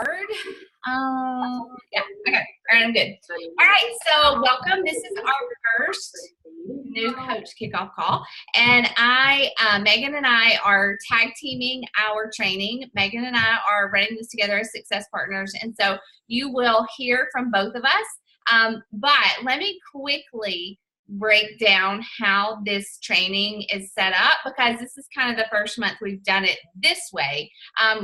record. Yeah, okay. All right, I'm good. All right, so welcome. This is our first new coach kickoff call. And Megan and I are tag teaming our training. Megan and I are running this together as success partners. And so you will hear from both of us. But let me quickly break down how this training is set up, because this is kind of the first month we've done it this way.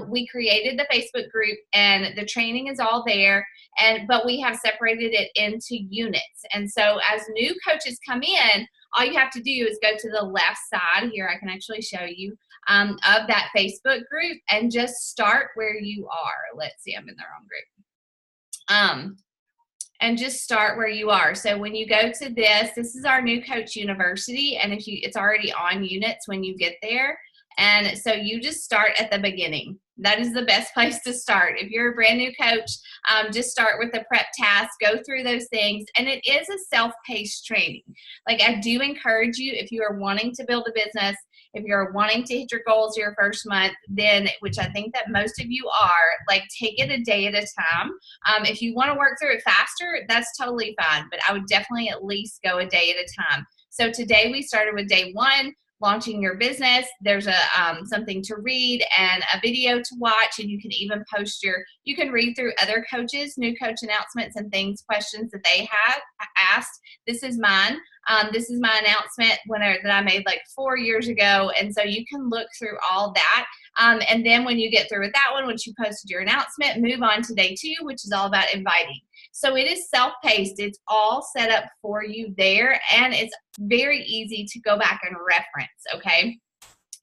We created the Facebook group and the training is all there, but we have separated it into units. And so as new coaches come in, all you have to do is go to the left side here. I can actually show you of that Facebook group and just start where you are. Let's see, I'm in the wrong group. And just start where you are. So when you go to this is our New Coach University, and it's already on units when you get there. And so you just start at the beginning. That is the best place to start. If you're a brand new coach, just start with the prep task, go through those things. And it is a self-paced training. Like, I do encourage you, if you are wanting to build a business, if you're wanting to hit your goals your first month, then, which I think that most of you are, like, take it a day at a time. If you want to work through it faster, that's totally fine. But I would definitely at least go a day at a time. So today we started with day 1. Launching your business. There's something to read and a video to watch, and you can even you can read through other coaches, new coach announcements and things, questions that they have asked. This is mine. This is my announcement that I made like 4 years ago, and so you can look through all that. And then when you get through with that one, once you posted your announcement, move on to day 2, which is all about inviting. So it is self-paced. It's all set up for you there, and it's very easy to go back and reference, okay?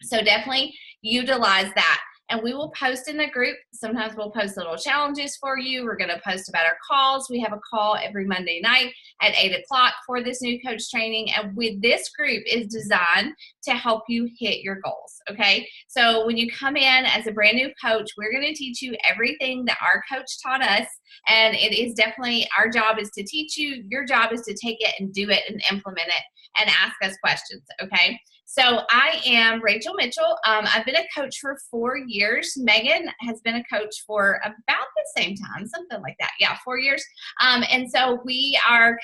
So definitely utilize that. And we will post in the group. Sometimes we'll post little challenges for you. We're going to post about our calls. We have a call every Monday night at 8 o'clock for this new coach training. And with this group is designed to help you hit your goals, okay? So when you come in as a brand new coach, we're going to teach you everything that our coach taught us. And it is definitely, our job is to teach you. Your job is to take it and do it and implement it and ask us questions, okay? So I am Rachel Mitchell. I've been a coach for 4 years. Megan has been a coach for about the same time, something like that. Yeah, 4 years. And so we are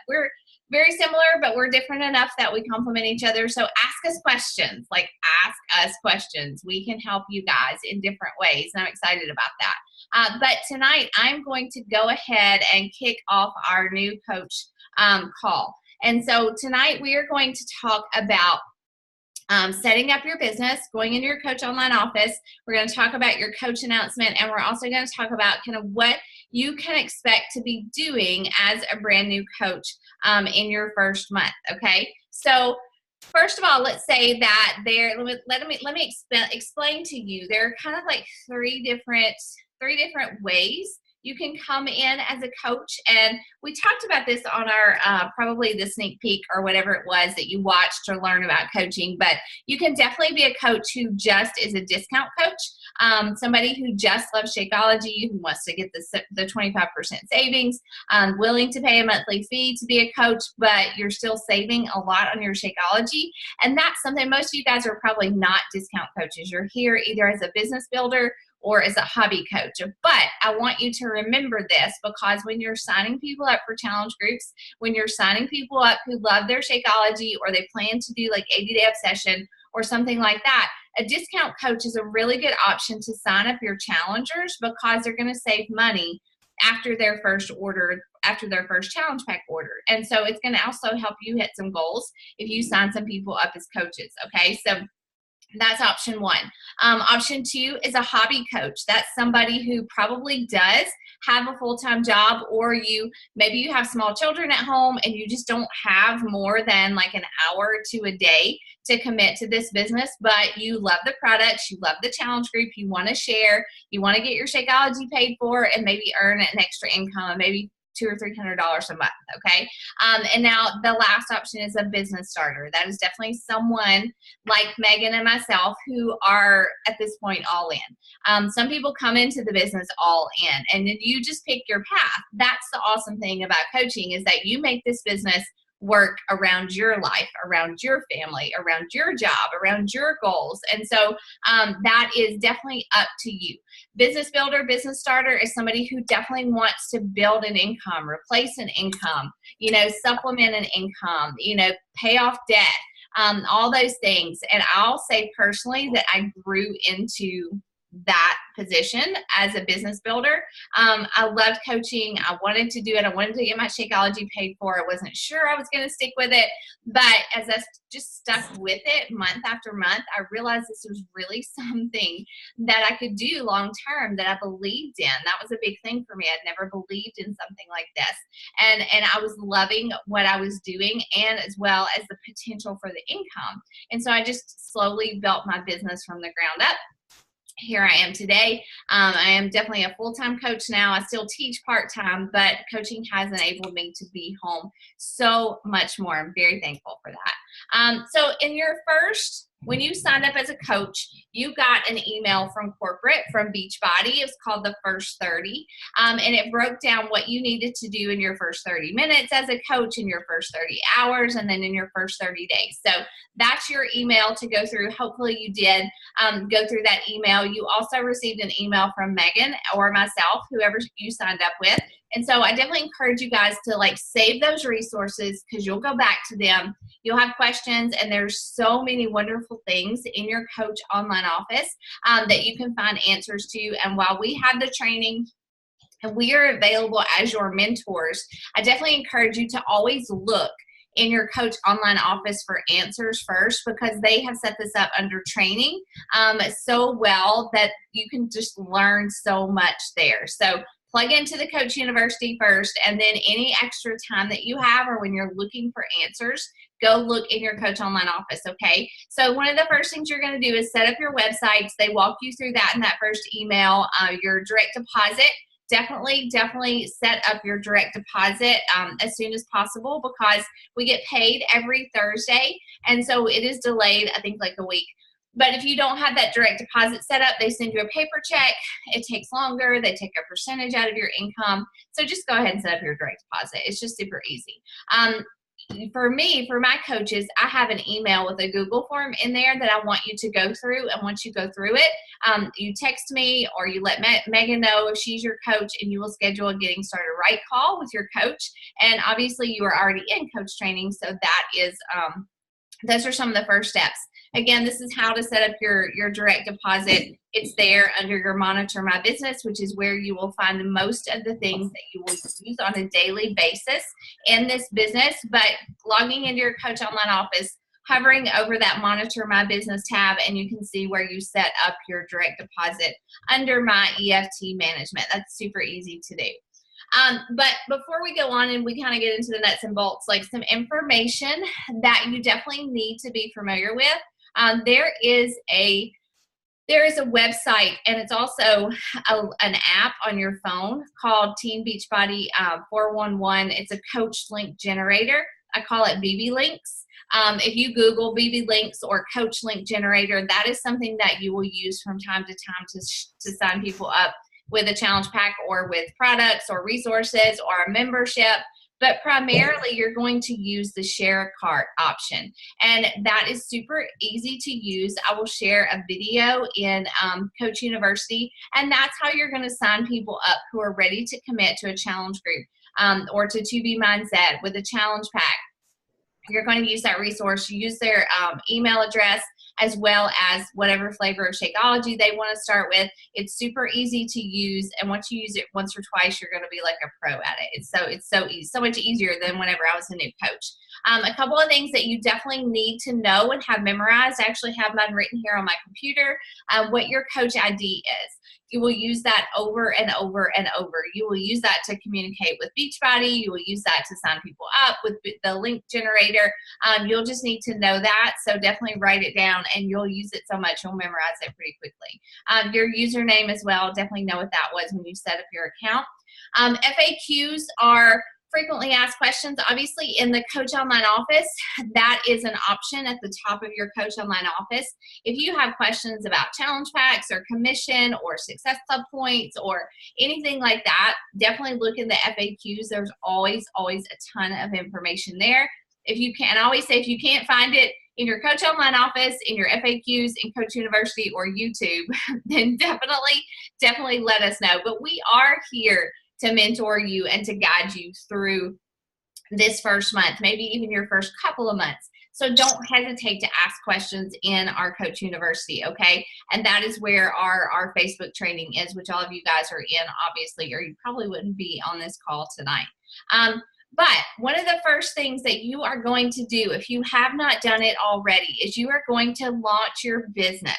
we're very similar, but we're different enough that we complement each other. So ask us questions, ask us questions. We can help you guys in different ways, and I'm excited about that. But tonight I'm going to go ahead and kick off our new coach call. And so tonight we are going to talk about setting up your business, going into your Coach Online office. We're going to talk about your coach announcement, and we're also going to talk about kind of what you can expect to be doing as a brand new coach in your first month, okay? So first of all, let's say that let me explain to you. There are kind of like three different ways you can come in as a coach, and we talked about this on our probably the sneak peek or whatever it was that you watched to learn about coaching. But you can definitely be a coach who just is a discount coach, somebody who just loves Shakeology, who wants to get the 25% savings, willing to pay a monthly fee to be a coach, but you're still saving a lot on your Shakeology. And that's something, most of you guys are probably not discount coaches. You're here either as a business builder or as a hobby coach. But I want you to remember this, because when you're signing people up for challenge groups, when you're signing people up who love their Shakeology, or they plan to do like 80-day obsession or something like that, a discount coach is a really good option to sign up your challengers, because they're going to save money after their first challenge pack order. And so it's going to also help you hit some goals if you sign some people up as coaches, okay? So that's option 1. Option 2 is a hobby coach. That's somebody who probably does have a full-time job, or maybe you have small children at home and you just don't have more than like an hour to a day to commit to this business, but you love the products, you love the challenge group, you want to share, you want to get your Shakeology paid for, and maybe earn an extra income, maybe $200 or $300 a month, okay? And now the last option is a business starter. That is definitely someone like Megan and myself who are at this point all in. Some people come into the business all in, and then you just pick your path. That's the awesome thing about coaching, is that you make this business work around your life, around your family, around your job, around your goals. And so that is definitely up to you. Business builder, business starter is somebody who definitely wants to build an income, replace an income, you know, supplement an income, you know, pay off debt, all those things. And I'll say personally that I grew into that position as a business builder. I loved coaching. I wanted to do it. I wanted to get my Shakeology paid for. I wasn't sure I was going to stick with it. But as I just stuck with it month after month, I realized this was really something that I could do long term, that I believed in. That was a big thing for me. I'd never believed in something like this. And I was loving what I was doing, and as well as the potential for the income. And so I just slowly built my business from the ground up. Here I am today. I am definitely a full-time coach now. I still teach part-time, but coaching has enabled me to be home so much more. I'm very thankful for that. So in your when you signed up as a coach, you got an email from corporate, from Beachbody. It was called the First 30. And it broke down what you needed to do in your first 30 minutes as a coach, in your first 30 hours, and then in your first 30 days. So that's your email to go through. Hopefully you did go through that email. You also received an email from Megan or myself, whoever you signed up with. And so I definitely encourage you guys to save those resources, because you'll go back to them. You'll have questions, and there's so many wonderful things in your Coach Online Office that you can find answers to. And while we have the training and we are available as your mentors, I definitely encourage you to always look in your Coach Online Office for answers first, because they have set this up under training so well that you can just learn so much there. So plug into the Coach University first, and then any extra time that you have, or when you're looking for answers, go look in your Coach Online Office, okay? So one of the first things you're going to do is set up your websites. They walk you through that in that first email. Your direct deposit, definitely set up your direct deposit as soon as possible, because we get paid every Thursday, and so it is delayed, I think, a week. But if you don't have that direct deposit set up, they send you a paper check. It takes longer. They take a percentage out of your income. So just go ahead and set up your direct deposit. It's just super easy. For me, for my coaches, I have an email with a Google form in there that I want you to go through. And once you go through it, you text me, or you let Megan know if she's your coach, and you will schedule a Getting Started Right call with your coach. And obviously you are already in coach training. So that is, those are some of the first steps. Again, this is how to set up your direct deposit. It's there under your Monitor My Business, which is where you will find most of the things that you will use on a daily basis in this business. But logging into your Coach Online Office, hovering over that Monitor My Business tab, and you can see where you set up your direct deposit under My EFT Management. That's super easy to do. But before we go on and we kind of get into the nuts and bolts, some information that you definitely need to be familiar with. There is a website, and it's also an app on your phone called Team Beachbody 411. It's a coach link generator. I call it BB Links. If you Google BB Links or Coach Link Generator, that is something that you will use from time to time to sign people up with a challenge pack, or with products or resources or a membership. But primarily you're going to use the share a cart option, and that is super easy to use. I will share a video in Coach University, and that's how you're going to sign people up who are ready to commit to a challenge group or to 2B Mindset with a challenge pack. You're going to use that resource. You use their email address, as well as whatever flavor of Shakeology they want to start with. It's super easy to use, and once you use it once or twice, you're going to be like a pro at it. It's so easy, so much easier than whenever I was a new coach. A couple of things that you definitely need to know and have memorized. I actually have mine written here on my computer. What your coach ID is. You will use that over and over and over. You will use that to communicate with Beachbody. You will use that to sign people up with the link generator. You'll just need to know that. So definitely write it down, and you'll use it so much you'll memorize it pretty quickly. Your username as well. Definitely know what that was when you set up your account. FAQs are frequently asked questions. Obviously, in the Coach Online Office, that is an option at the top of your Coach Online Office. If you have questions about challenge packs or commission or success club points or anything like that, definitely look in the FAQs. There's always a ton of information there. If you can, I always say, if you can't find it in your Coach Online office, in your FAQs, in Coach University, or YouTube, then definitely let us know. But we are here to mentor you and to guide you through this first month, maybe even your first couple of months. So don't hesitate to ask questions in our Coach University, okay? And that is where our Facebook training is, which all of you guys are in, obviously, or you probably wouldn't be on this call tonight. But one of the first things that you are going to do, if you have not done it already, is you are going to launch your business.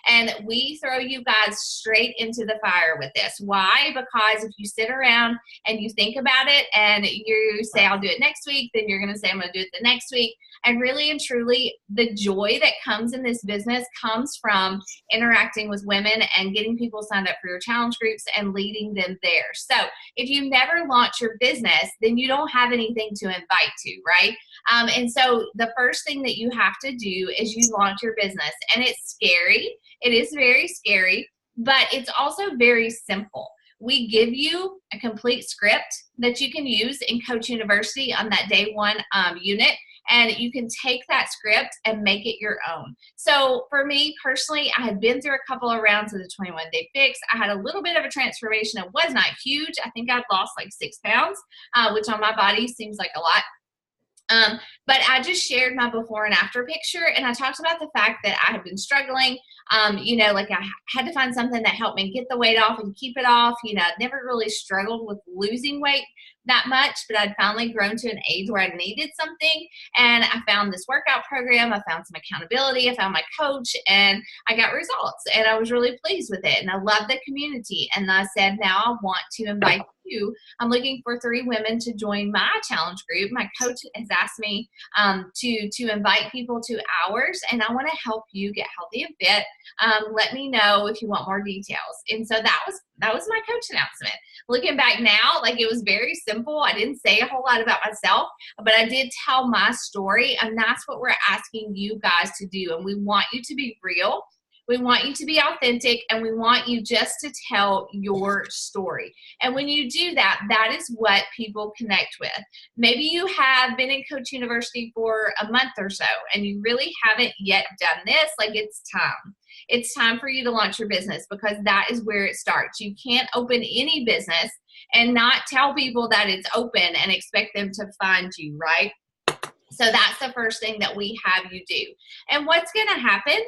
And we throw you guys straight into the fire with this. Why? Because if you sit around and you think about it and you say, I'll do it next week, then you're going to say, I'm going to do it the next week. And really and truly, the joy that comes in this business comes from interacting with women and getting people signed up for your challenge groups and leading them there. So if you never launch your business, then you don't have anything to invite to, right? And so the first thing that you have to do is you launch your business. And it's scary. It is very scary, but it's also very simple. We give you a complete script that you can use in Coach University on that day one unit, and you can take that script and make it your own. So for me personally, I had been through a couple of rounds of the 21-day fix. I had a little bit of a transformation. It was not huge. I think I'd lost like 6 pounds, which on my body seems like a lot. But I just shared my before and after picture, and I talked about the fact that I had been struggling. Like I had to find something that helped me get the weight off and keep it off. I'd never really struggled with losing weight that much, but I'd finally grown to an age where I needed something. And I found this workout program. I found some accountability. I found my coach, and I got results, and I was really pleased with it. And I love the community. And I said, now I want to invite you. I'm looking for 3 women to join my challenge group. My coach has asked me to invite people to ours, and I want to help you get healthy and fit. Let me know if you want more details. And so that was my coach announcement. Looking back now, like, it was very simple. I didn't say a whole lot about myself, but I did tell my story, and that's what we're asking you guys to do. And we want you to be real. We want you to be authentic, and we want you just to tell your story. And when you do that, that is what people connect with. Maybe you have been in Coach University for a month or so, and you really haven't yet done this. Like, it's time. It's time for you to launch your business, because that is where it starts. You can't open any business and not tell people that it's open and expect them to find you, right? So that's the first thing that we have you do. And what's going to happen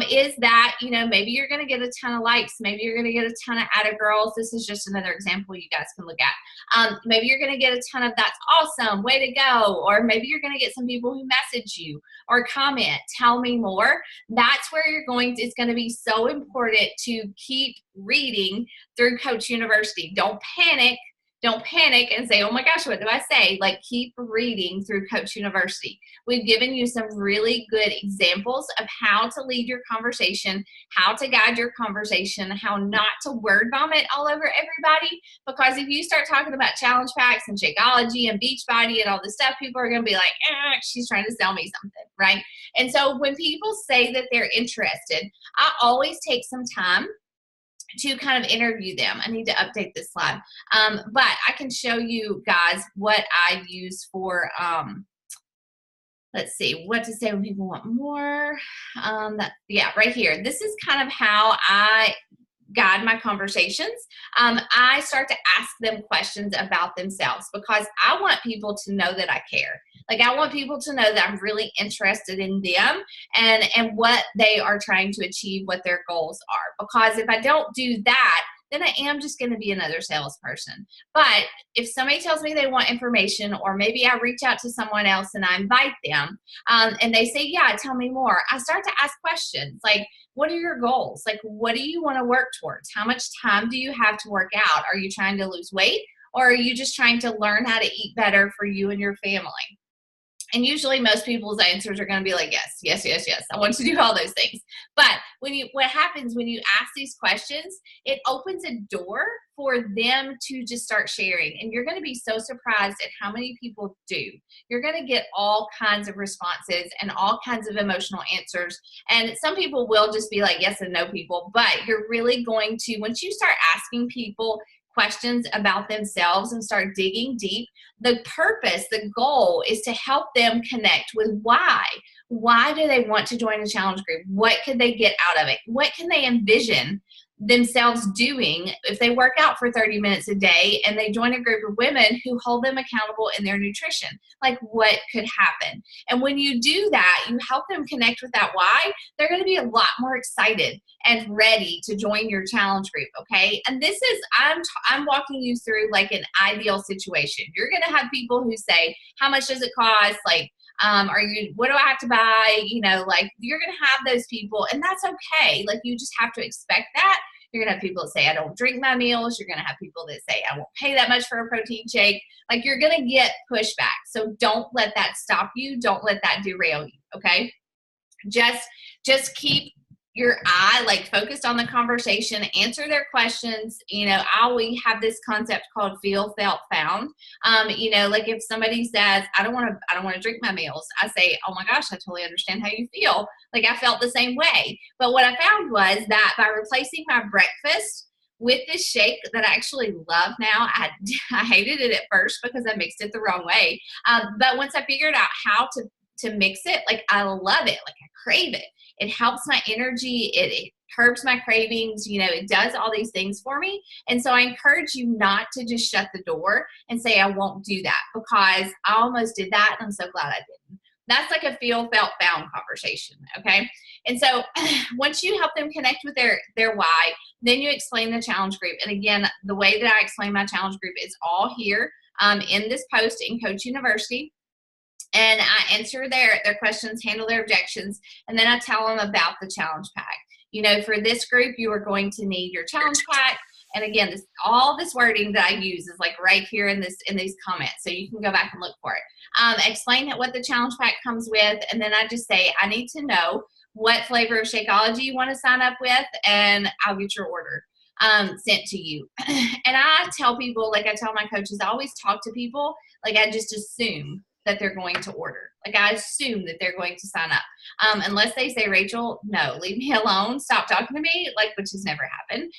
is that, maybe you're going to get a ton of likes. Maybe you're going to get a ton of atta girls. This is just another example you guys can look at. Maybe you're going to get a ton of that's awesome, way to go. Or maybe you're going to get some people who message you or comment, tell me more. That's where it's going to be so important to keep reading through Coach University. Don't panic. Don't panic and say, oh my gosh, what do I say? Like, keep reading through Coach University. We've given you some really good examples of how to lead your conversation, how to guide your conversation, how not to word vomit all over everybody. Because if you start talking about challenge packs and Shakeology and Beachbody and all this stuff, people are going to be like, she's trying to sell me something, right? And so when people say that they're interested, I always take some time to kind of interview them. I need to update this slide. But I can show you guys what I use for, let's see, what to say when people want more. Right here. This is kind of how I guide my conversations. I start to ask them questions about themselves, because I want people to know that I care. Like, I want people to know that I'm really interested in them and what they are trying to achieve, what their goals are. Because if I don't do that, then I am just going to be another salesperson. But if somebody tells me they want information, or maybe I reach out to someone else and I invite them, and they say, yeah, tell me more, I start to ask questions like, what are your goals? Like, what do you want to work towards? How much time do you have to work out? Are you trying to lose weight, or are you just trying to learn how to eat better for you and your family? And usually most people's answers are going to be like, yes, yes, yes, yes. I want to do all those things. But what happens when you ask these questions, it opens a door for them to just start sharing. And you're going to be so surprised at how many people do. You're going to get all kinds of responses and all kinds of emotional answers. And some people will just be like yes and no people. But you're really going to, once you start asking people questions about themselves and start digging deep. The purpose, the goal is to help them connect with why. Why do they want to join a challenge group? What could they get out of it? What can they envision themselves doing if they work out for 30 minutes a day and they join a group of women who hold them accountable in their nutrition? Like, what could happen? And when you do that, you help them connect with that why, they're going to be a lot more excited and ready to join your challenge group, okay? And this is, I'm walking you through like an ideal situation. You're going to have people who say, how much does it cost? Like, what do I have to buy? You know, like, you're going to have those people, and that's okay. Like, you just have to expect that. You're going to have people that say, I don't drink my meals. You're going to have people that say, I won't pay that much for a protein shake. Like, you're going to get pushback. So don't let that stop you. Don't let that derail you. Okay. Just keep your eye like focused on the conversation, answer their questions. You know, we have this concept called feel, felt, found. You know, like if somebody says, I don't want to drink my meals, I say, oh my gosh, I totally understand how you feel. Like, I felt the same way. But what I found was that by replacing my breakfast with this shake that I actually love now, I hated it at first because I mixed it the wrong way. But once I figured out how to mix it, like, I love it. Like, I crave it. It helps my energy. It curbs my cravings. You know, it does all these things for me. And so I encourage you not to just shut the door and say, I won't do that, because I almost did that. And I'm so glad I didn't. That's like a feel, felt, found conversation. Okay. And so once you help them connect with their why, then you explain the challenge group. And again, the way that I explain my challenge group is all here in this post in Coach University. And I answer their questions, handle their objections, and then I tell them about the challenge pack. You know, for this group, you are going to need your challenge pack. And again, all this wording that I use is like right here in these comments, so you can go back and look for it. Explain what the challenge pack comes with, and then I just say, I need to know what flavor of Shakeology you want to sign up with, and I'll get your order sent to you. And I tell people, like I tell my coaches, I always talk to people like I just assume that they're going to order. Like, I assume that they're going to sign up. Unless they say, Rachel, no, leave me alone. Stop talking to me, like, which has never happened.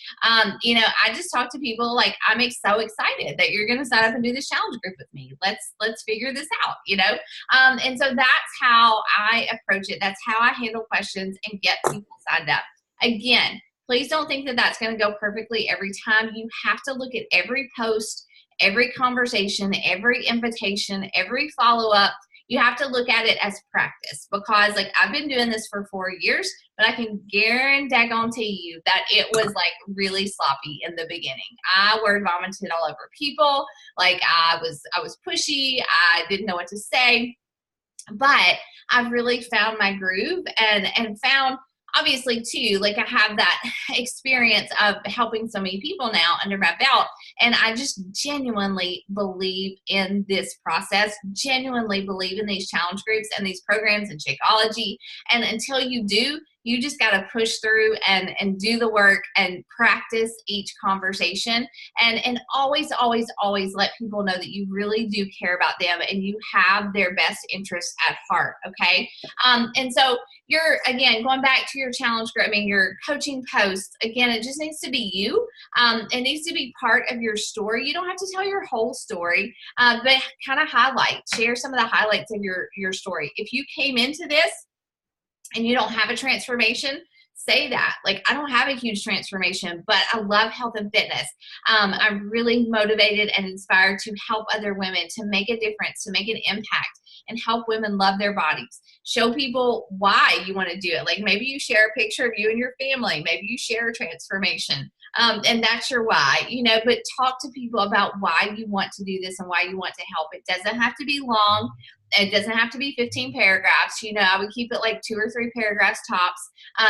You know, I just talk to people like, I'm so excited that you're going to sign up and do this challenge group with me. Let's figure this out, you know? And so that's how I approach it. That's how I handle questions and get people signed up. Again, please don't think that that's going to go perfectly every time. You have to look at every post, every conversation, every invitation, every follow-up. You have to look at it as practice, because like, I've been doing this for 4 years, but I can guarantee you that it was like really sloppy in the beginning. I word vomited all over people. Like, I was pushy. I didn't know what to say, but I've really found my groove and found, obviously too, like, I have that experience of helping so many people now under my belt. And I just genuinely believe in this process, genuinely believe in these challenge groups and these programs and Shakeology. And until you do, you just got to push through and do the work and practice each conversation, and always, always, always let people know that you really do care about them and you have their best interests at heart. Okay. And so you're, again, going back to your challenge group, I mean, your coaching posts, again, it just needs to be you. It needs to be part of your story. You don't have to tell your whole story, but kind of share some of the highlights of your story. If you came into this and you don't have a transformation, say that. Like, I don't have a huge transformation, but I love health and fitness. I'm really motivated and inspired to help other women, to make a difference, to make an impact, and help women love their bodies. Show people why you want to do it. Like, maybe you share a picture of you and your family. Maybe you share a transformation. And that's your why, you know, but talk to people about why you want to do this and why you want to help. It doesn't have to be long. It doesn't have to be 15 paragraphs. You know, I would keep it like 2 or 3 paragraphs tops,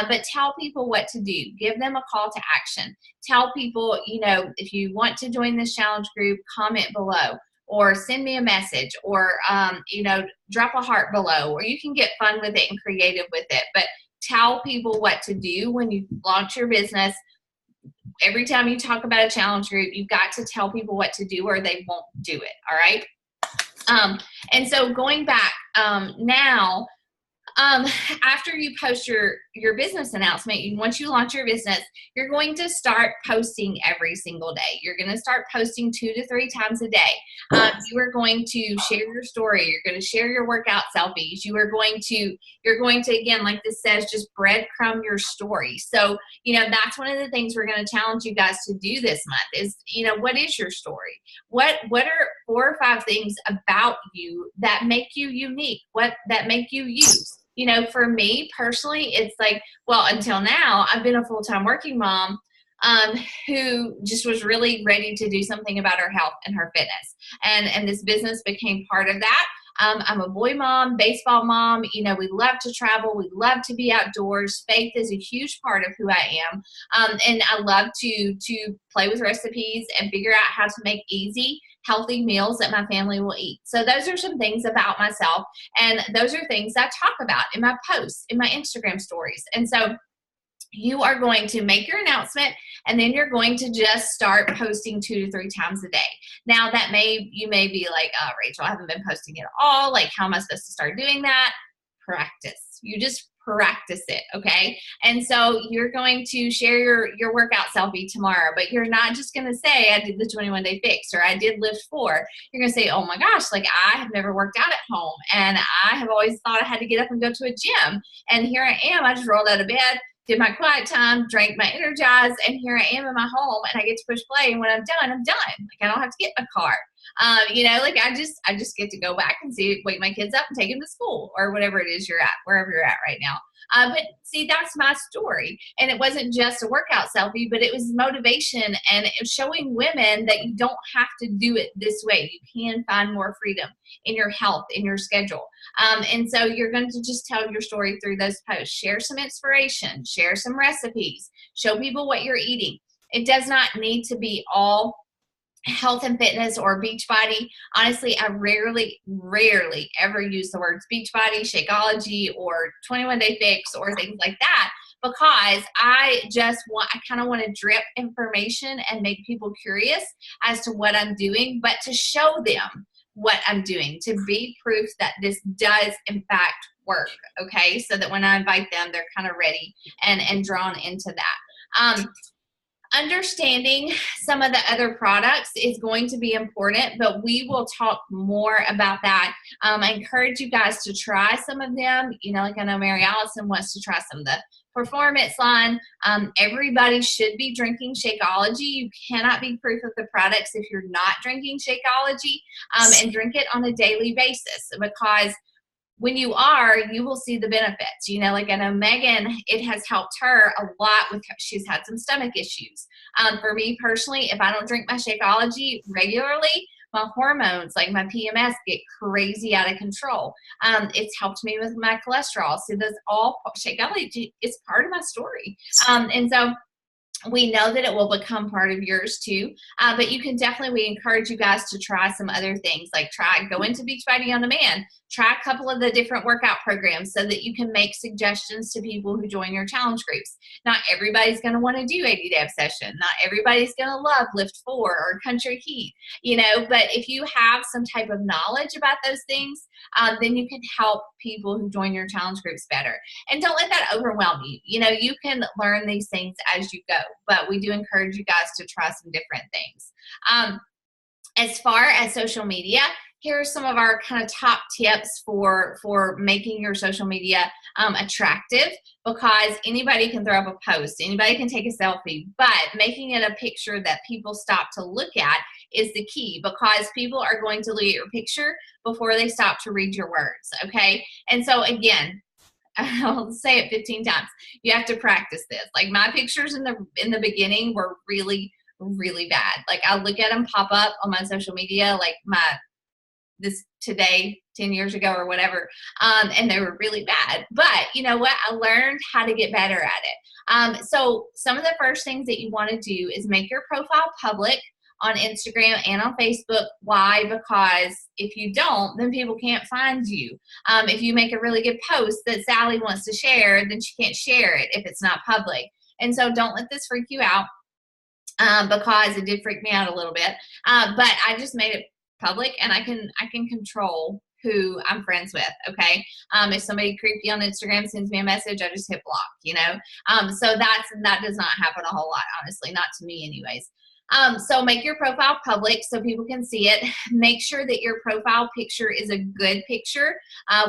but tell people what to do. Give them a call to action. Tell people, you know, if you want to join this challenge group, comment below, or send me a message, or, you know, drop a heart below, or you can get fun with it and creative with it. But tell people what to do when you launch your business. Every time you talk about a challenge group, you've got to tell people what to do or they won't do it. All right. And so going back now, um, after you post your business announcement, once you launch your business, you're going to start posting every single day. You're going to start posting 2 to 3 times a day. You are going to share your story. You're going to share your workout selfies. You're going to, again, like this says, just breadcrumb your story. So, that's one of the things we're going to challenge you guys to do this month is, what is your story? What are 4 or 5 things about you that make you unique? That make you you? For me personally, it's like, well, until now, I've been a full-time working mom who just was really ready to do something about her health and her fitness. And this business became part of that. I'm a boy mom, baseball mom. We love to travel. We love to be outdoors. Faith is a huge part of who I am. And I love to play with recipes and figure out how to make easy, healthy meals that my family will eat. So those are some things about myself. And those are things I talk about in my posts, in my Instagram stories. And so you are going to make your announcement, and then you're going to just start posting 2 to 3 times a day. Now you may be like, oh, Rachel, I haven't been posting at all. Like, how am I supposed to start doing that? Practice. You just practice it, okay? And so you're going to share your workout selfie tomorrow, but you're not just going to say, I did the 21-day fix, or I did lift 4. You're going to say, oh my gosh, like I have never worked out at home, and I have always thought I had to get up and go to a gym. And here I am, I just rolled out of bed, did my quiet time, drank my Energize, and here I am in my home, and I get to push play. And when I'm done, I'm done. Like, I don't have to get in my car. Like I just get to go back and wake my kids up and take them to school, or whatever it is you're at, wherever you're at right now. But see, that's my story. And it wasn't just a workout selfie, but it was motivation and showing women that you don't have to do it this way. You can find more freedom in your health, in your schedule. And so you're going to just tell your story through those posts. Share some inspiration, share some recipes, show people what you're eating. It does not need to be all health and fitness or Beachbody. Honestly, I rarely ever use the words Beachbody, Shakeology, or 21-day fix, or things like that, because I kind of want to drip information and make people curious as to what I'm doing, but to show them what I'm doing, to be proof that this does in fact work. Okay. So that when I invite them, they're kind of ready and drawn into that. Understanding some of the other products is going to be important, but we will talk more about that. I encourage you guys to try some of them. Like I know Mary Allison wants to try some of the performance line. Everybody should be drinking Shakeology. You cannot be proof of the products if you're not drinking Shakeology, and drink it on a daily basis, because when you are, you will see the benefits. Like I know Megan, it has helped her a lot she's had some stomach issues. For me personally, if I don't drink my Shakeology regularly, my hormones, like my PMS, get crazy out of control. It's helped me with my cholesterol. So Shakeology is part of my story. And so we know that it will become part of yours too, but we encourage you guys to try some other things, like go into Beachbody On Demand, try a couple of the different workout programs so that you can make suggestions to people who join your challenge groups. Not everybody's going to want to do 80-day obsession. Not everybody's going to love Lift 4 or Country Heat, but if you have some type of knowledge about those things, then you can help people who join your challenge groups better. And don't let that overwhelm you. You can learn these things as you go, but we do encourage you guys to try some different things. As far as social media, here are some of our kind of top tips for making your social media attractive, because anybody can throw up a post, anybody can take a selfie, but making it a picture that people stop to look at is the key, because people are going to look at your picture before they stop to read your words, okay? And so again, I'll say it 15 times. You have to practice this. Like my pictures in the beginning were really, really bad. Like I look at them pop up on my social media, like this today 10 years ago or whatever, and they were really bad. But you know what? I learned how to get better at it. So some of the first things that you want to do is make your profile public on Instagram and on Facebook. Why? Because if you don't, then people can't find you. If you make a really good post that Sally wants to share, then she can't share it if it's not public. And so don't let this freak you out, because it did freak me out a little bit. But I just made it public, and I can control who I'm friends with, okay? If somebody creepy on Instagram sends me a message, I just hit block, you know? So that does not happen a whole lot, honestly, not to me anyways. So make your profile public so people can see it. Make sure that your profile picture is a good picture.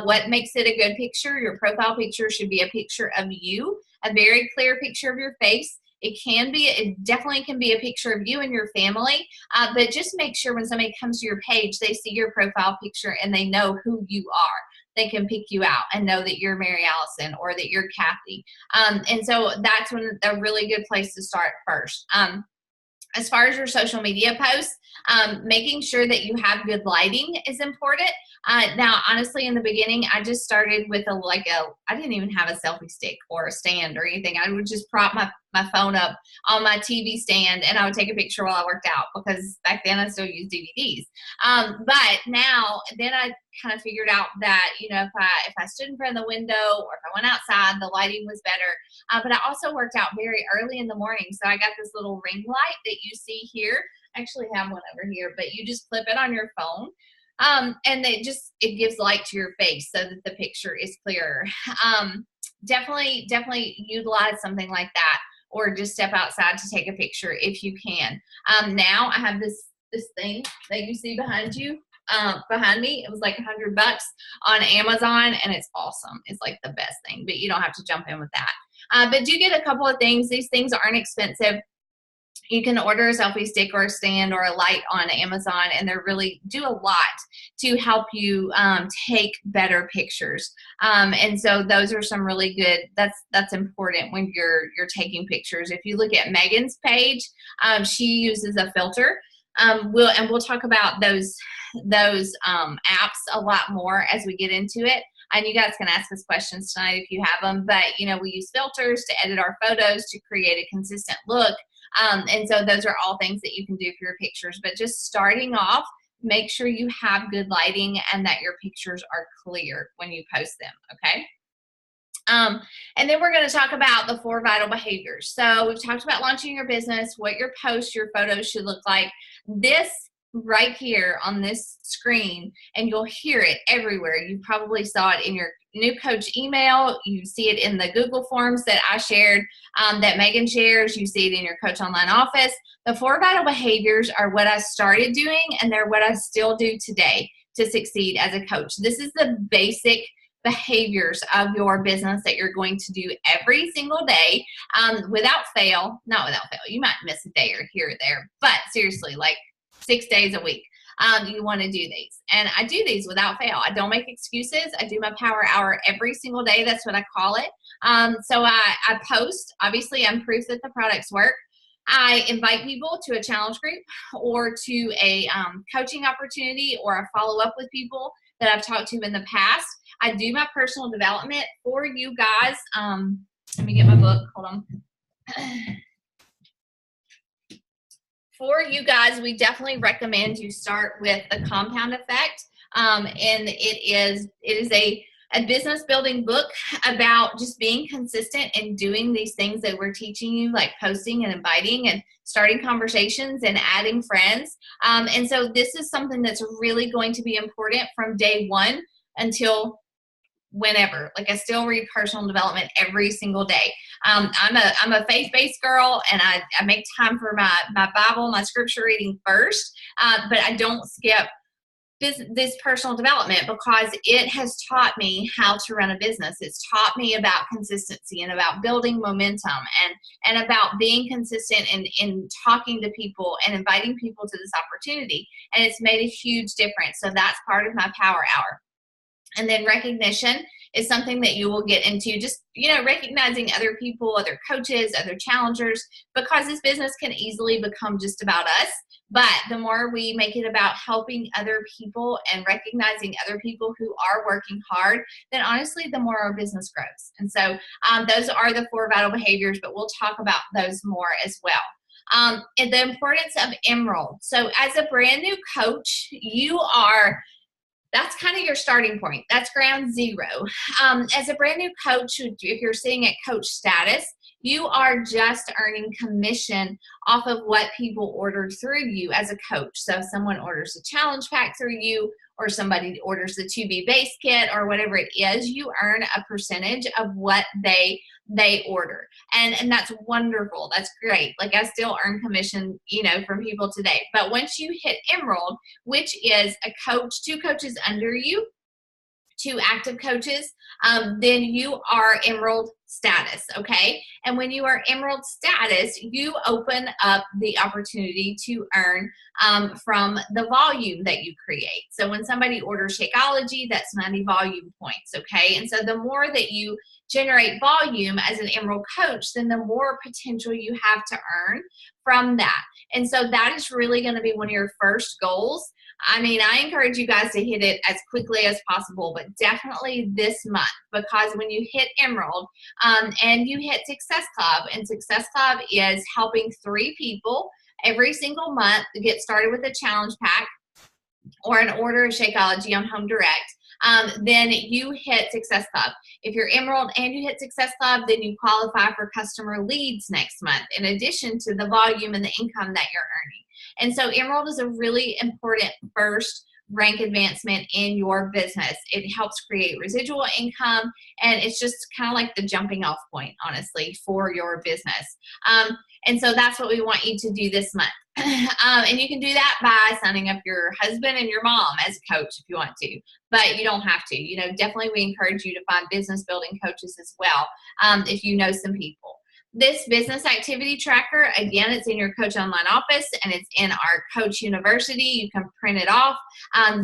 What makes it a good picture? Your profile picture should be a picture of you, a very clear picture of your face. It definitely can be a picture of you and your family, but just make sure when somebody comes to your page, they see your profile picture and they know who you are. They can pick you out and know that you're Mary Allison or that you're Kathy. And so that's a really good place to start first. As far as your social media posts, making sure that you have good lighting is important. Now, honestly, in the beginning, I just started with I didn't even have a selfie stick or a stand or anything. I would just prop my phone up on my TV stand and I would take a picture while I worked out, because back then I still used DVDs. But now, then I kind of figured out that, you know, if I stood in front of the window or if I went outside, the lighting was better. But I also worked out very early in the morning. So I got this little ring light that you see here. I actually have one over here, but you just clip it on your phone. And it gives light to your face so that the picture is clearer. Definitely utilize something like that, or just step outside to take a picture if you can. Now I have this thing that you see behind you. Behind me, it was like $100 on Amazon, and it's awesome. It's like the best thing, but you don't have to jump in with that. But do get a couple of things. These things aren't expensive. You can order a selfie stick or a stand or a light on Amazon, and they really do a lot to help you take better pictures. And so those are some really good, that's important when you're taking pictures. If you look at Megan's page, she uses a filter. We'll talk about those apps a lot more as we get into it. And you guys can ask us questions tonight if you have them. But, you know, we use filters to edit our photos to create a consistent look. And so those are all things that you can do for your pictures. But just starting off, make sure you have good lighting and that your pictures are clear when you post them, okay? And then we're going to talk about the 4 vital behaviors. So we've talked about launching your business, what your posts, your photos should look like. This right here on this screen, and you'll hear it everywhere. You probably saw it in your new coach email. You see it in the Google Forms that I shared, that Megan shares. You see it in your Coach Online office. The 4 vital behaviors are what I started doing, and they're what I still do today to succeed as a coach. This is the basic behaviors of your business that you're going to do every single day, without fail. Not without fail. You might miss a day or here or there, but seriously, like 6 days a week. You want to do these. And I do these without fail. I don't make excuses. I do my power hour every single day. That's what I call it. So I post. Obviously, I'm proof that the products work. I invite people to a challenge group or to a coaching opportunity, or I follow up with people that I've talked to in the past. I do my personal development for you guys. Let me get my book. Hold on. For you guys, we definitely recommend you start with the Compound Effect. And it is a business building book about just being consistent and doing these things that we're teaching you, like posting and inviting and starting conversations and adding friends. And so this is something that's really going to be important from day one until whenever. Like, I still read personal development every single day. I'm a faith-based girl, and I make time for my Bible, my scripture reading first, but I don't skip this personal development, because it has taught me how to run a business. It's taught me about consistency and about building momentum and about being consistent in talking to people and inviting people to this opportunity. And it's made a huge difference. So that's part of my power hour. And then recognition is something that you will get into, just, you know, recognizing other people, other coaches, other challengers, because this business can easily become just about us. But the more we make it about helping other people and recognizing other people who are working hard, then honestly, the more our business grows. And so those are the 4 vital behaviors, but we'll talk about those more as well. And the importance of Emerald. So as a brand new coach, that's kind of your starting point. That's ground zero. As a brand new coach, if you're sitting at coach status, You are just earning commission off of what people order through you as a coach. So if someone orders a challenge pack through you, or somebody orders the 2B base kit or whatever it is, you earn a percentage of what they order. And that's wonderful. That's great. Like, I still earn commission, you know, from people today. But once you hit Emerald, which is a coach, 2 coaches under you, 2 active coaches, then you are Emerald status, okay? And when you are Emerald status, you open up the opportunity to earn from the volume that you create. So when somebody orders Shakeology, that's 90 volume points, okay? And so the more that you generate volume as an Emerald coach, then the more potential you have to earn from that. And so that is really going to be one of your first goals. I mean, I encourage you guys to hit it as quickly as possible, but definitely this month, because when you hit Emerald and you hit Success Club, and Success Club is helping 3 people every single month get started with a challenge pack or an order of Shakeology on Home Direct, then you hit Success Club. If you're Emerald and you hit Success Club, then you qualify for customer leads next month, in addition to the volume and the income that you're earning. And so Emerald is a really important first rank advancement in your business. It helps create residual income, and it's just kind of like the jumping off point, honestly, for your business. And so that's what we want you to do this month. And you can do that by signing up your husband and your mom as a coach if you want to, but you don't have to. You know, definitely we encourage you to find business building coaches as well if you know some people. This business activity tracker, again, it's in your Coach Online office, and it's in our Coach University. You can print it off.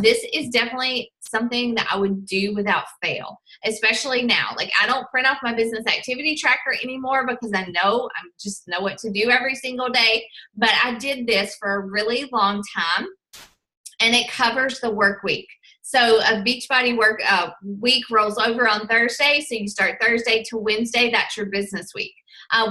This is definitely something that I would do without fail, especially now. Like, I don't print off my business activity tracker anymore because I just know what to do every single day. But I did this for a really long time, and it covers the work week. So a Beachbody work week rolls over on Thursday. So you start Thursday to Wednesday. That's your business week.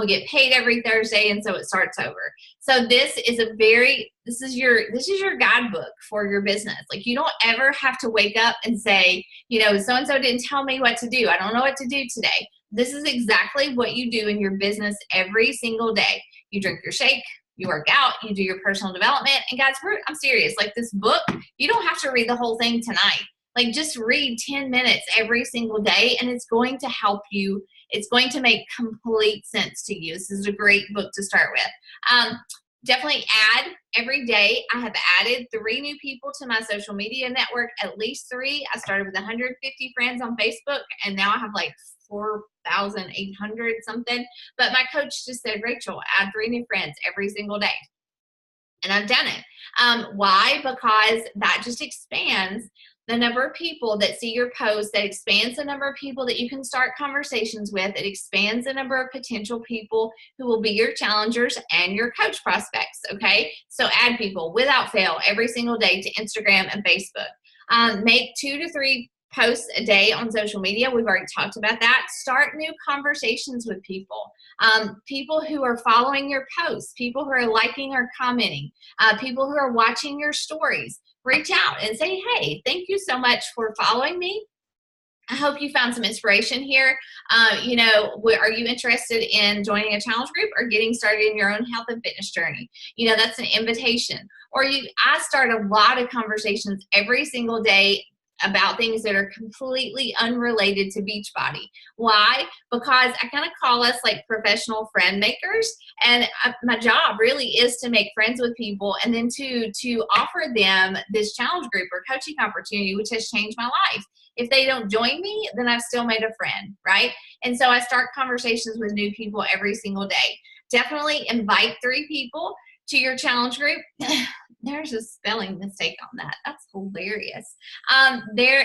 We get paid every Thursday, and so it starts over. So this is your guidebook for your business. Like, you don't ever have to wake up and say, you know, so-and-so didn't tell me what to do. I don't know what to do today. This is exactly what you do in your business every single day. You drink your shake, you work out, you do your personal development. And guys, I'm serious. Like, this book, you don't have to read the whole thing tonight. Like, just read 10 minutes every single day, and it's going to help you. It's going to make complete sense to you. This is a great book to start with. Definitely add every day. I have added 3 new people to my social media network, at least 3. I started with 150 friends on Facebook, and now I have like 4,800 something. But my coach just said, Rachel, add 3 new friends every single day. And I've done it. Why? Because that just expands the number of people that see your posts, that expands the number of people that you can start conversations with. It expands the number of potential people who will be your challengers and your coach prospects, okay? So add people without fail every single day to Instagram and Facebook. Make 2 to 3 posts a day on social media. We've already talked about that. Start new conversations with people. People who are following your posts, people who are liking or commenting, people who are watching your stories. Reach out and say, hey, thank you so much for following me. I hope you found some inspiration here. You know, are you interested in joining a challenge group or getting started in your own health and fitness journey? You know, that's an invitation. Or I start a lot of conversations every single day about things that are completely unrelated to Beachbody. Why? Because I kind of call us like professional friend makers, and my job really is to make friends with people, and then to offer them this challenge group or coaching opportunity, which has changed my life. If they don't join me, then I've still made a friend, right? And so I start conversations with new people every single day. Definitely invite 3 people to your challenge group. There's a spelling mistake on that. That's hilarious.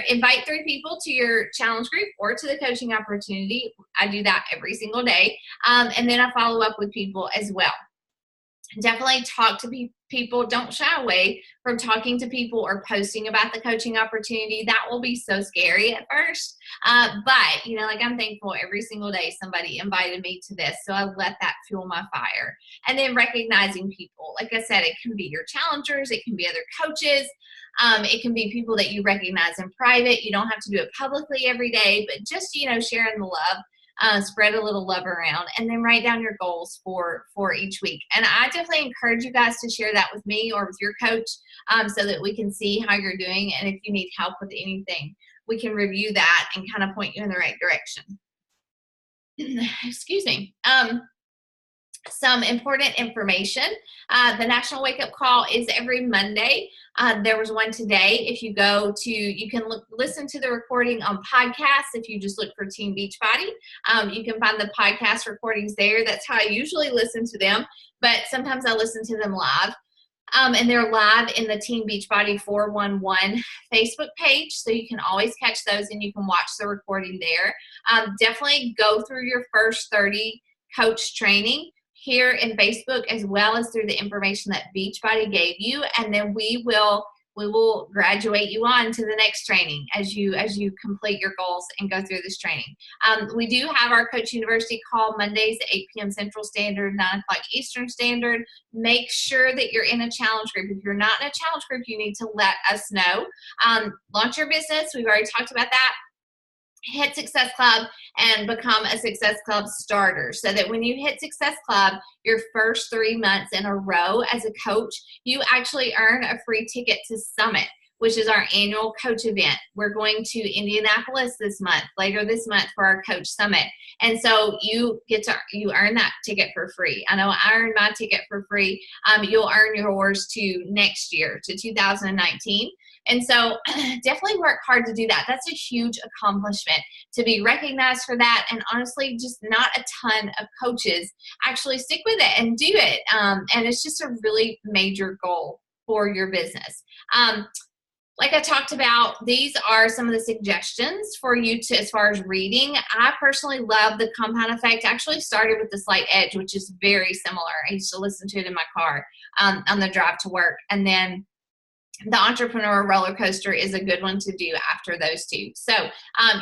Invite 3 people to your challenge group or to the coaching opportunity. I do that every single day. And then I follow up with people as well. Definitely talk to people. Don't shy away from talking to people or posting about the coaching opportunity. That will be so scary at first. But, you know, like, I'm thankful every single day somebody invited me to this. So I let that fuel my fire. And then recognizing people. Like I said, it can be your challengers. It can be other coaches. It can be people that you recognize in private. You don't have to do it publicly every day, but just, you know, sharing the love. spread a little love around, and then write down your goals for each week. And I definitely encourage you guys to share that with me or with your coach, so that we can see how you're doing. And if you need help with anything, we can review that and kind of point you in the right direction. Excuse me. Some important information. The National Wake Up Call is every Monday. There was one today. If you go to, you can listen to the recording on podcasts. If you just look for Team Beachbody, you can find the podcast recordings there. That's how I usually listen to them, but sometimes I listen to them live. And they're live in the Team Beachbody 411 Facebook page, so you can always catch those and you can watch the recording there. Definitely go through your first 30 coach training here in Facebook, as well as through the information that Beachbody gave you, and then we will graduate you on to the next training as you complete your goals and go through this training. We do have our Coach University call Mondays at 8 p.m. Central Standard, 9 o'clock Eastern Standard. Make sure that you're in a challenge group. If you're not in a challenge group, you need to let us know. Launch your business. We've already talked about that. Hit Success Club and become a Success Club starter, so that when you hit Success Club your first 3 months in a row as a coach, you actually earn a free ticket to Summit, which is our annual coach event. We're going to Indianapolis later this month for our Coach Summit. And so you earn that ticket for free. I know I earned my ticket for free. You'll earn yours to next year, to 2019. And so definitely work hard to do that. That's a huge accomplishment to be recognized for that. And honestly, just not a ton of coaches actually stick with it and do it. And it's just a really major goal for your business. Like I talked about, these are some of the suggestions for you to, as far as reading. I personally love The Compound Effect. I actually started with The Slight Edge, which is very similar. I used to listen to it in my car on the drive to work. And then The Entrepreneur Roller Coaster is a good one to do after those two. So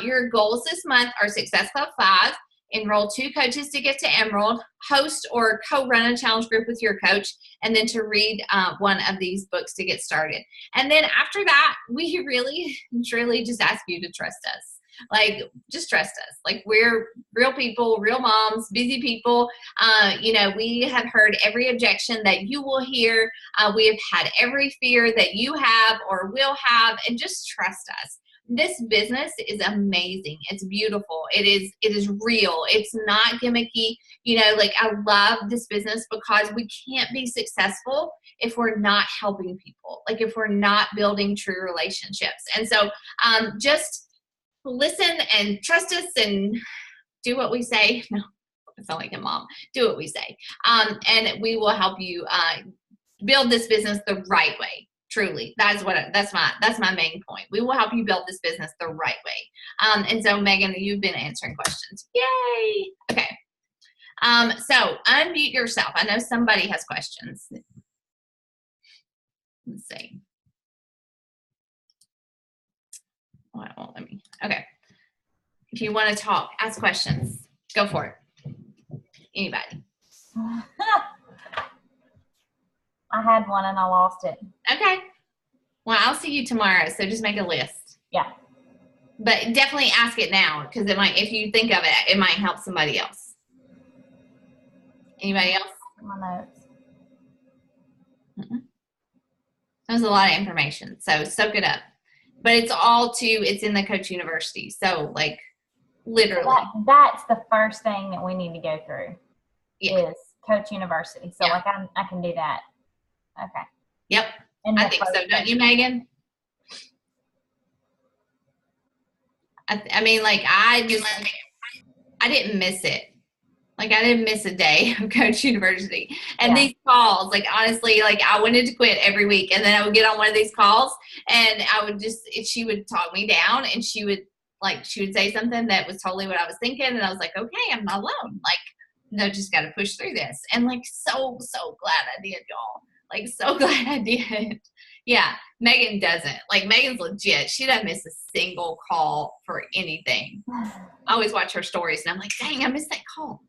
your goals this month are Success Club 5, enroll 2 coaches to get to Emerald, host or co-run a challenge group with your coach, and then to read one of these books to get started. And then after that, we really, truly just ask you to trust us. Like, just trust us. Like, we're real people, real moms, busy people. We have heard every objection that you will hear. We have had every fear that you have or will have, and just trust us. This business is amazing. It's beautiful. It is real. It's not gimmicky. I love this business because we can't be successful if we're not helping people, like if we're not building true relationships. And so just listen and trust us and do what we say. No, I sound like a mom. Do what we say. And we will help you build this business the right way. Truly, that's my main point. We will help you build this business the right way. And so, Megan, you've been answering questions. Yay! Okay. So unmute yourself. I know somebody has questions. Let's see. Oh, it won't let me. Okay. If you want to talk, ask questions. Go for it. Anybody? I had one and I lost it. Okay. Well, I'll see you tomorrow, so just make a list. Yeah. But definitely ask it now, because it might, if you think of it, it might help somebody else. Anybody else? My notes. That was a lot of information, so soak it up. But it's in the Coach University, so like literally. So that's the first thing that we need to go through. Yeah. Is Coach University. So yeah. I can do that. Okay. Yep. I think so. Don't you, Megan? I mean, like, I didn't miss it. Like, I didn't miss a day of Coach University. And these calls, like, honestly, like, I wanted to quit every week. And then I would get on one of these calls and she would talk me down, and she would say something that was totally what I was thinking. And I was like, okay, I'm not alone. Like, no, just got to push through this. And like, so glad I did, y'all. Like, so glad I did. Yeah, Megan doesn't. Like, Megan's legit. She doesn't miss a single call for anything. I always watch her stories, and I'm like, dang, I missed that call.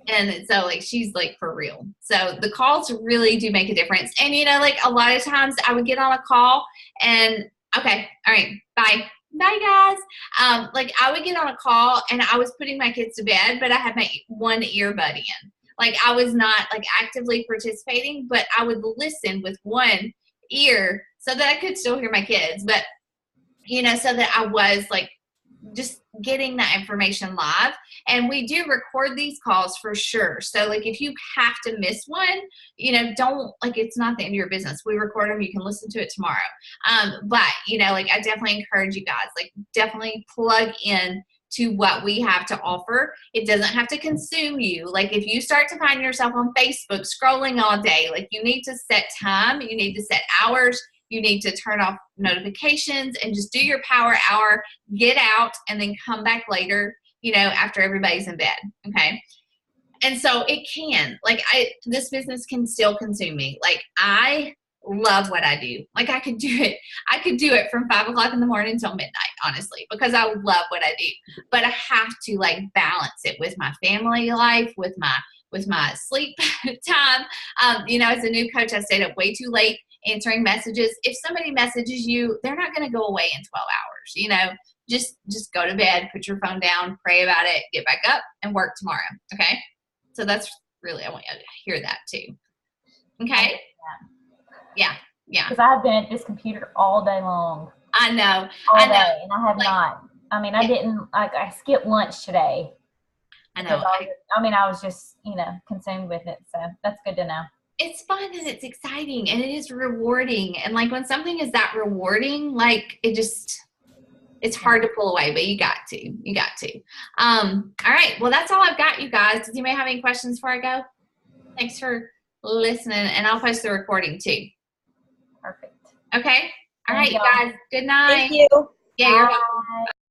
And so, like, she's, like, for real. So the calls really do make a difference. And, like, a lot of times I would get on a call and, okay, all right, bye. Bye, guys. Like I would get on a call and I was putting my kids to bed, but I had my one earbud in. Like I was not like actively participating, but I would listen with one ear so that I could still hear my kids. But, so that I was like just getting that information live. And we do record these calls for sure. So like if you have to miss one, don't like, it's not the end of your business. We record them. You can listen to it tomorrow. But like I definitely encourage you guys, like definitely plug in to what we have to offer. It doesn't have to consume you. Like if you start to find yourself on Facebook scrolling all day, like you need to set time, you need to set hours, you need to turn off notifications and just do your power hour, get out, and then come back later, after everybody's in bed. Okay. And so it can, like this business can still consume me. Like I love what I do. Like I could do it from 5 o'clock in the morning until midnight, honestly, because I love what I do. But I have to like balance it with my family life, with my sleep time. As a new coach, I stayed up way too late answering messages. If somebody messages you, they're not going to go away in 12 hours. Just go to bed, put your phone down, pray about it, get back up and work tomorrow. Okay. So that's really, I want you to hear that too. Okay. Yeah. Because I've been at this computer all day long. I know. All day, and I have not. I mean, I didn't, I skipped lunch today. I know. I was just, consumed with it. So that's good to know. It's fun and it's exciting and it is rewarding. And like when something is that rewarding, like it's hard to pull away, but you got to. All right. Well, that's all I've got, you guys. Does anybody have any questions before I go? Thanks for listening, and I'll post the recording too. Perfect. Okay. All right, you guys. Good night. Thank you. Yeah, you're welcome.